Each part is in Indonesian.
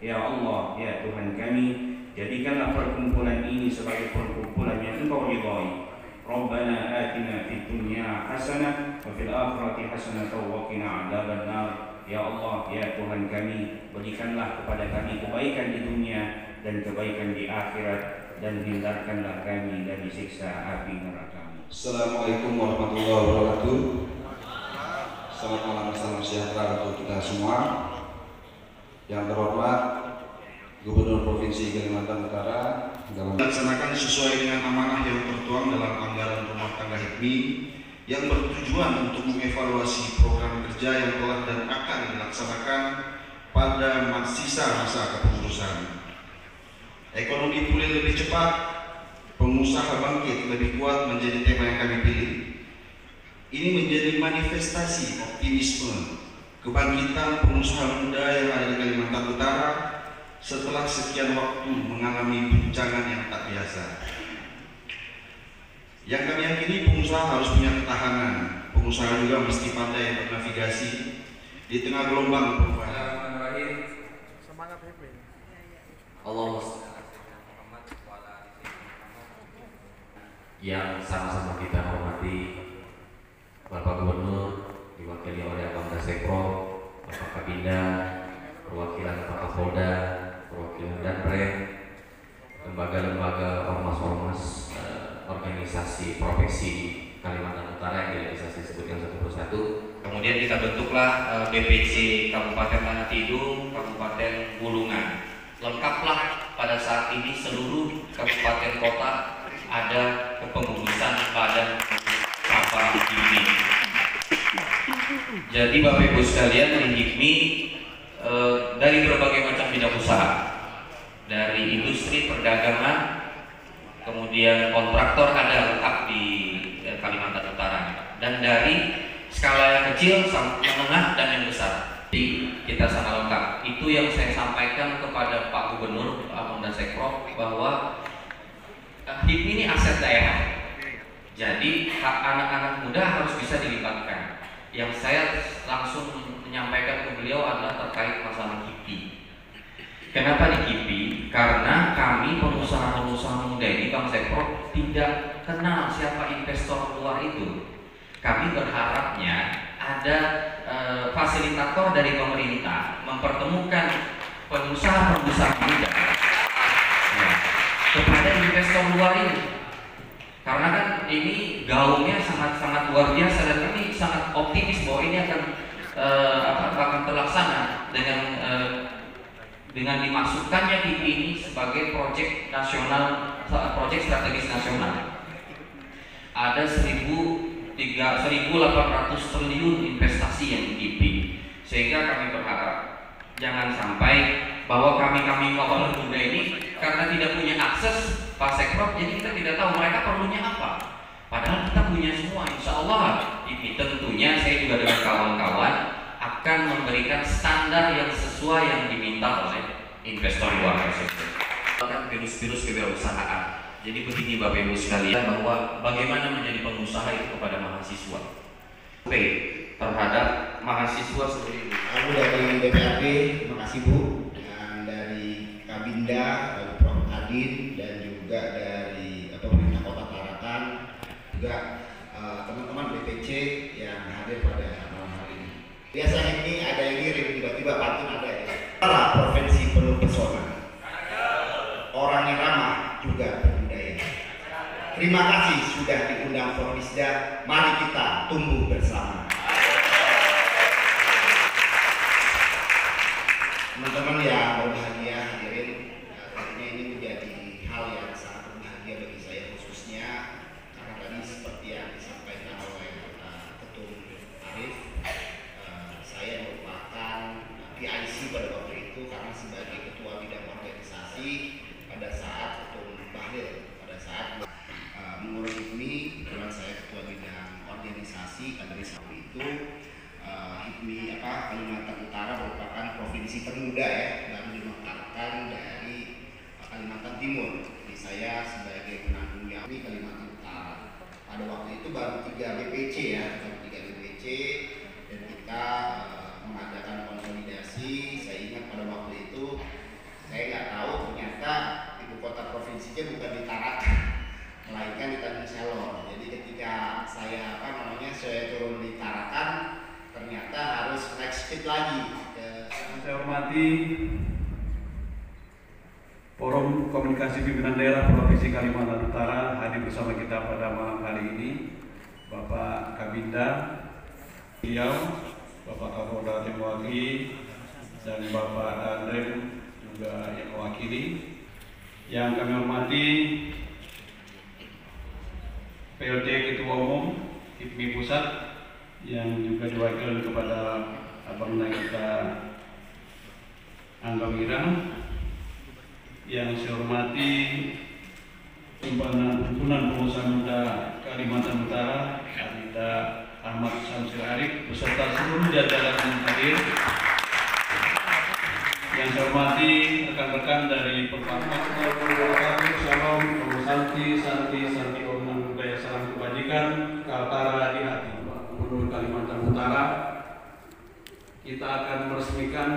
Ya Allah, ya Tuhan kami, jadikanlah perkumpulan ini sebagai perkumpulan yang Engkau ridhai. Rabbana atina fid dunya hasanah wa fil akhirati hasanah wa qina adzabannar. Ya Allah, ya Tuhan kami, berikanlah kepada kami kebaikan di dunia dan kebaikan di akhirat, dan hindarkanlah kami dari siksa api neraka. Assalamualaikum warahmatullahi wabarakatuh. Selamat malam, salam sejahtera untuk kita semua. Yang terhormat Gubernur Provinsi Kalimantan Utara dalam melaksanakan sesuai dengan amanah yang tertuang dalam anggaran rumah tangga HIPMI yang bertujuan untuk mengevaluasi program kerja yang telah dan akan dilaksanakan pada sisa masa kepengurusan. Ekonomi pulih lebih cepat, pengusaha bangkit lebih kuat menjadi tema yang kami pilih. Ini menjadi manifestasi optimisme kebangkitan pengusaha muda yang ada di Kalimantan Utara setelah sekian waktu mengalami guncangan yang tak biasa. Yang kami yakini, pengusaha harus punya ketahanan. Pengusaha juga mesti pandai bernavigasi di tengah gelombang perubahan. Semangat HIPMI. Yang sama-sama kita hormati Bapak Gubernur, diwakili oleh Abang Dasekro, Bapak Kabinda, perwakilan Pak Kapolda, perwakilan Danrem, lembaga-lembaga ormas-ormas, organisasi profesi Kalimantan Utara yang tidak bisa disebutkan satu persatu. Kemudian kita bentuklah BPC Kabupaten Tanah Tidung, Kabupaten Bulungan. Lengkaplah pada saat ini seluruh kabupaten kota ada kepengurusan badan apa HIPMI. Jadi Bapak Ibu sekalian, di HIPMI dari berbagai macam bidang usaha, dari industri perdagangan, kemudian kontraktor ada lengkap di Kalimantan Utara, dan dari skala yang kecil, menengah, dan yang besar. Jadi kita sangat lengkap. Itu yang saya sampaikan kepada Pak Gubernur Abang Dasekro, bahwa HIPMI ini aset daerah. Jadi anak-anak muda harus bisa dilibatkan. Yang saya langsung menyampaikan ke beliau adalah terkait masalah KIPI. Kenapa di KIPI? Karena kami pengusaha-pengusaha muda ini, Bang Sekro, tidak kenal siapa investor luar itu. Kami berharapnya ada fasilitator dari pemerintah mempertemukan pengusaha-pengusaha muda kepada investor luar ini, karena kan ini gaungnya sangat luar biasa, dan kami sangat optimis bahwa ini akan terlaksana dengan dimasukkannya KIPI ini sebagai proyek nasional, proyek strategis nasional. Ada 1.800 triliun investasi yang di KIPI, sehingga kami berharap jangan sampai bahwa kami kawan muda ini karena tidak punya akses Pak Sekro, jadi kita tidak tahu mereka perlunya apa. Padahal kita punya semua, insya Allah. Ini tentunya saya juga dengan kawan-kawan akan memberikan standar yang sesuai yang diminta oleh investor luar tersebut. Bahkan virus-virus kewirausahaan. Jadi begini Bapak Ibu sekalian, bahwa bagaimana menjadi pengusaha itu kepada mahasiswa. Oke, terhadap mahasiswa seperti ini. Aku dari DPRD, terima kasih Bu. Kabinda, dari Prof. Adin, dan juga dari pemerintah Kota Tarakan, juga teman-teman BPC yang hadir pada malam hari ini. Biasa ini ada yang ngirim, tiba-tiba pantun ada ya. Para provinsi penuh pesona, orang yang ramah juga berbudaya. Terima kasih sudah diundang Formisda, mari kita tumbuh bersama. Teman-teman yang berbahagia hadirin, tentunya ini menjadi hal yang sangat berbahagia bagi saya khususnya, karena tadi seperti yang disampaikan oleh Ketum Arif, saya merupakan PIC pada waktu itu karena sebagai ketua bidang organisasi pada saat Ketum Bahlil pada saat mengurus HIPMI, kebetulan saya ketua bidang organisasi kaderisasi itu. HIPMI Kalimantan Utara merupakan provinsi termuda ya, baru dimekarkan dari Kalimantan Timur. Jadi saya sebagai penanggung jawab Kalimantan Utara. Pada waktu itu baru 3 BPC ya, baru 3 BPC, dan kita mengadakan konsolidasi. Saya ingat pada waktu itu Saya nggak tahu ternyata ibu kota provinsinya bukan di Tarakan, melainkan di Tanjung Selor. Jadi ketika saya saya turun di Tarakan, ternyata harus naik speed lagi. Saya hormati Forum Komunikasi Pimpinan Daerah Provinsi Kalimantan Utara hadir bersama kita pada malam hari ini, Bapak Kabinda, Riau, Bapak Kapolda yang mewakili, dan Bapak Danrem juga yang mewakili. Yang kami hormati PLT Ketua Umum HIPMI Pusat yang juga diwakilkan kepada Abang kita Angga Wira. Yang saya hormati Himpunan Pengusaha Muda Kalimantan Utara, Adinda Ahmad Samsul Arif beserta seluruh jajaran yang hadir. Yang saya hormati rekan-rekan dari Perpakat, Shalom, Santi Orman Budaya Salam Kebajikan, Kaltara di Hati, Gubernur Kalimantan Utara. Kita akan meresmikan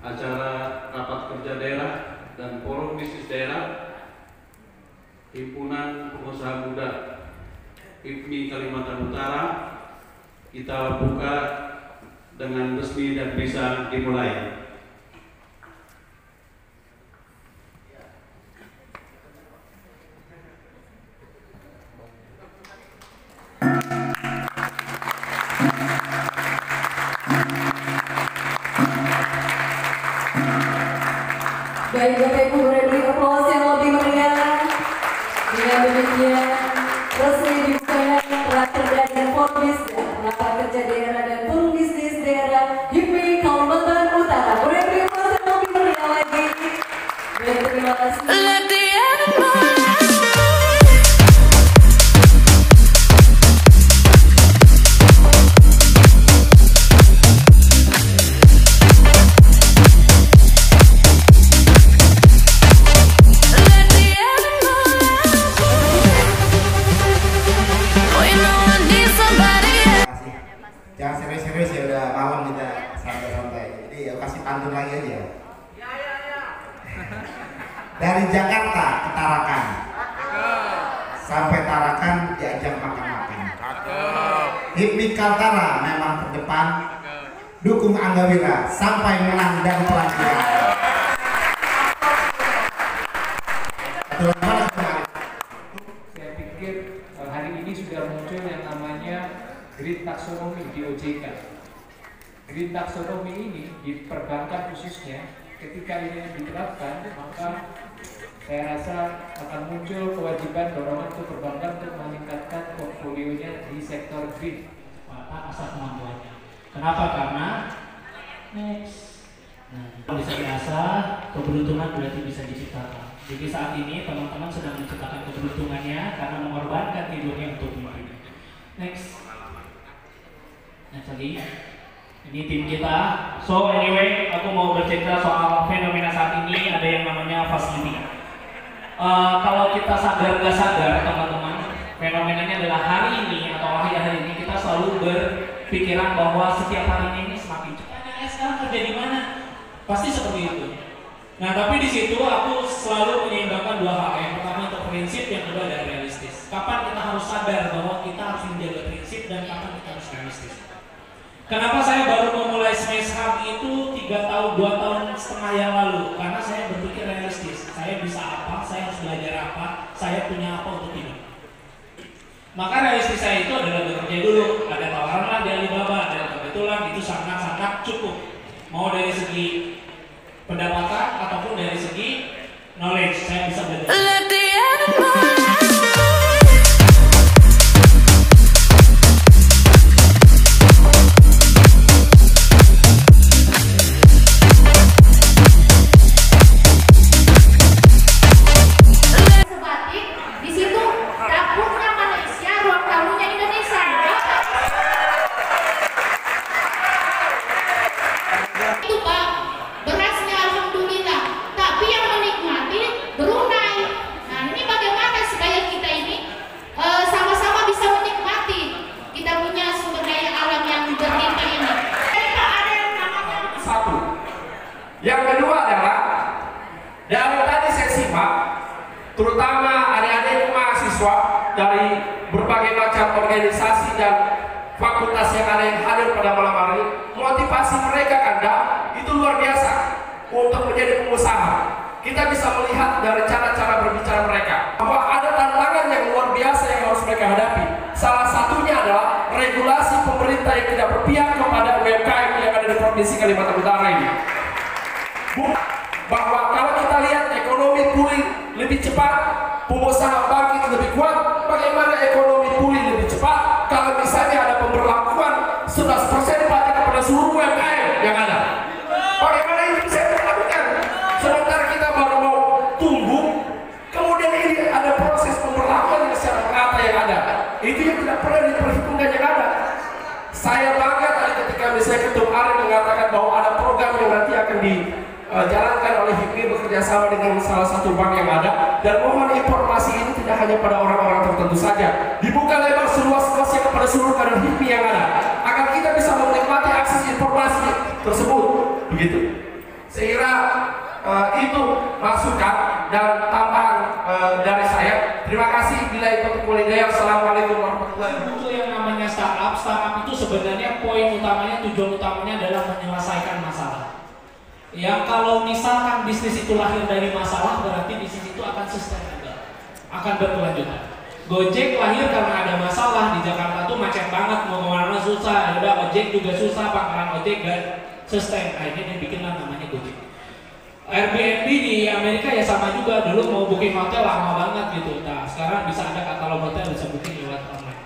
acara rapat kerja daerah dan forum bisnis daerah Himpunan Pengusaha Muda HIPMI Kalimantan Utara. Kita buka dengan resmi dan bisa dimulai. Baik, Bapak Ibu, boleh beri aplaus yang lebih meriah. Dengan demikian, resmi dibukanya rapat kerja dan forum bisnis, rapat kerja daerah dan forum bisnis daerah HIPMI Kalimantan Utara. Boleh beri aplaus yang lebih meriah lagi. Baik, terima kasih. Jangan serius-serius ya, udah malam kita santai-santai. Jadi ya kasih pantun lagi aja. Dari Jakarta ke Tarakan, sampai Tarakan diajak makan-makan. HIPMI Kaltara memang terdepan, dukung Angga Wira sampai menang dan pelantikan. Saya pikir hari ini sudah muncul yang namanya Green Taxonomy di OJK. Green Taxonomy ini di perbankan khususnya, ketika ini diterapkan, maka saya rasa akan muncul kewajiban dorongan untuk perbankan untuk meningkatkan portfolionya di sektor green, asal kemampuannya. Kenapa? Karena bisa diasah, keberuntungan berarti bisa diciptakan. Jadi saat ini teman-teman sedang menciptakan keberuntungannya karena mengorbankan tidurnya untuk mimpi. Next lagi, ini tim kita. So anyway, aku mau bercerita soal fenomena saat ini. Ada yang namanya facility. Kalau kita sadar nggak sadar, teman-teman, fenomenanya adalah hari ini atau akhir-akhir ini kita selalu berpikiran bahwa setiap hari ini semakin cepat. Sekarang kerja di mana? Pasti seperti itu. Nah, tapi di situ aku selalu menyeimbangkan dua hal. Yang pertama itu prinsip, yang kedua adalah realistis. Kapan kita harus sadar bahwa kita harus menjaga prinsip dan kapan kita harus realistis. Kenapa saya baru memulai Smash Hub itu 2 tahun setengah yang lalu? Karena saya berpikir realistis. Saya bisa apa? Saya harus belajar apa? Saya punya apa untuk hidup? Maka realistis saya itu adalah bekerja dulu. Ada tawaran lah di Alibaba, dan kebetulan itu sangat-sangat cukup. Mau dari segi pendapatan ataupun dari segi knowledge, saya bisa belajar. Yang kedua adalah terutama adik-adik mahasiswa dari berbagai macam organisasi dan fakultas yang ada yang hadir pada malam hari ini. Motivasi mereka Anda itu luar biasa untuk menjadi pengusaha. Kita bisa melihat dari cara-cara berbicara mereka bahwa ada tantangan yang luar biasa yang harus mereka hadapi. Salah satunya adalah regulasi pemerintah yang tidak berpihak kepada UMKM yang ada di Provinsi Kalimantan Utara ini. Bahwa kalau kita lihat ekonomi pulih lebih cepat, pengusaha bangkit lebih kuat. Bagaimana ekonomi pulih lebih cepat kalau misalnya ada pemberlakuan 11% pajak kepada seluruh UMKM yang ada? Bagaimana ini bisa dilakukan? Sementara kita baru mau tumbuh, kemudian ini ada proses pemberlakuan secara merata yang ada. Itu yang tidak pernah diperhitungkan yang ada. Saya bangga tadi ketika misalnya Ketum Arif mengatakan bahwa ada program yang nanti akan dijalankan oleh HIPMI bekerja sama dengan salah satu bank yang ada, dan mohon informasi ini tidak hanya pada orang-orang tertentu saja, dibuka lebar seluas-luasnya kepada seluruh kader HIPMI yang ada, agar kita bisa menikmati akses informasi tersebut. Begitu. Saya kira itu masukan dan tambahan dari saya. Terima kasih. Bila ikut kuliner. Assalamualaikum warahmatullahi wabarakatuh. Itu yang namanya startup. Startup itu sebenarnya poin utamanya, tujuan utamanya adalah menyelesaikan masalah. Yang kalau misalkan bisnis itu lahir dari masalah, berarti bisnis itu akan sustainable, akan berkelanjutan. Gojek lahir karena ada masalah. Di Jakarta tuh macet banget, mau kemana-mana susah. Udah ojek juga susah, pangkalan ojek gak sustain. Akhirnya dia bikinlah namanya Gojek. Airbnb di Amerika ya sama juga, dulu mau booking hotel lama banget gitu. Nah sekarang bisa ada katalog hotel, bisa booking lewat online.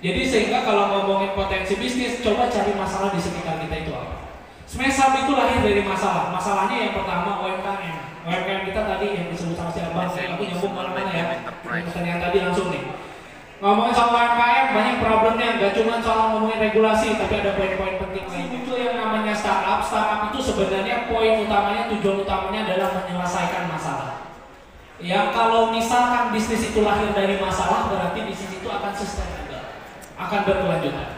Jadi sehingga kalau ngomongin potensi bisnis, coba cari masalah di sekitar kita itu apa. Smesap itu lahir dari masalah. Masalahnya yang pertama UMKM. UMKM kita tadi yang disebut sama si Abang, aku nyambung mana-mana ya. Pertanyaan tadi langsung nih. Ngomongin soal UMKM banyak problemnya, gak cuma soal ngomongin regulasi, tapi ada poin-poin penting lain. Itu yang namanya startup. Startup itu sebenarnya poin utamanya, tujuan utamanya adalah menyelesaikan masalah. Yang kalau misalkan bisnis itu lahir dari masalah, berarti bisnis itu akan sustainable, akan berkelanjutan.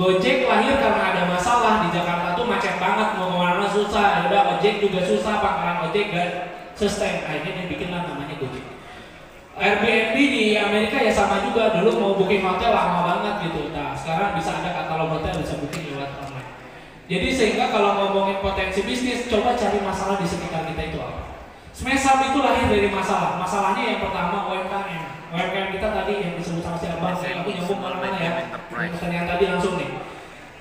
Gojek lahir karena ada masalah. Di Jakarta tuh macet banget, mau kemana-mana susah. Udah ojek juga susah, pangkalan ojek gak sustain. Akhirnya dia bikinlah namanya Gojek. Airbnb di Amerika ya sama juga, dulu mau booking hotel lama banget gitu. Nah sekarang bisa ada katalog hotel, bisa booking lewat online. Jadi sehingga kalau ngomongin potensi bisnis, coba cari masalah di sekitar kita itu apa. Smesap itu lahir dari masalah. Masalahnya yang pertama UMKM. UMKM kita tadi yang disebut sama si Abang, aku nyambung mana-mana ya. Pertanyaan tadi langsung nih.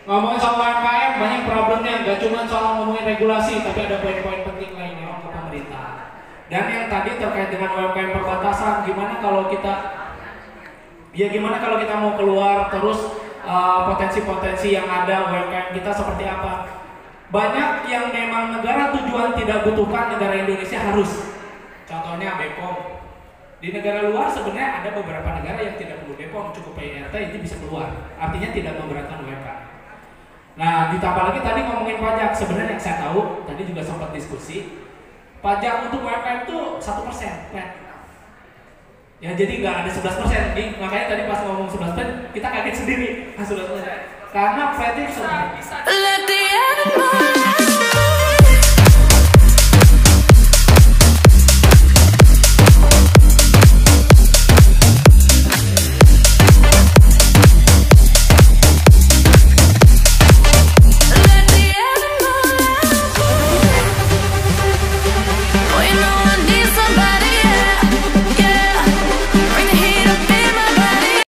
Ngomongin soal UMKM banyak problemnya, gak cuma soal ngomongin regulasi, tapi ada poin-poin penting lainnya untuk pemerintah. Dan yang tadi terkait dengan UMKM perbatasan, gimana kalau kita mau keluar terus potensi-potensi yang ada UMKM kita seperti apa? Banyak yang memang negara tujuan tidak butuhkan, negara Indonesia harus. Contohnya BPOM. Di negara luar sebenarnya ada beberapa negara yang tidak perlu BPOM, cukup PIRT itu bisa keluar. Artinya tidak memberatkan UMKM. Nah, ditambah lagi tadi ngomongin pajak, sebenarnya yang saya tahu tadi juga sempat diskusi. Pajak untuk UMKM itu 1%, flat. Ya jadi nggak ada 11%. Nih, makanya tadi pas ngomong 11%, kita kaget sendiri. 11%. Karena flat itu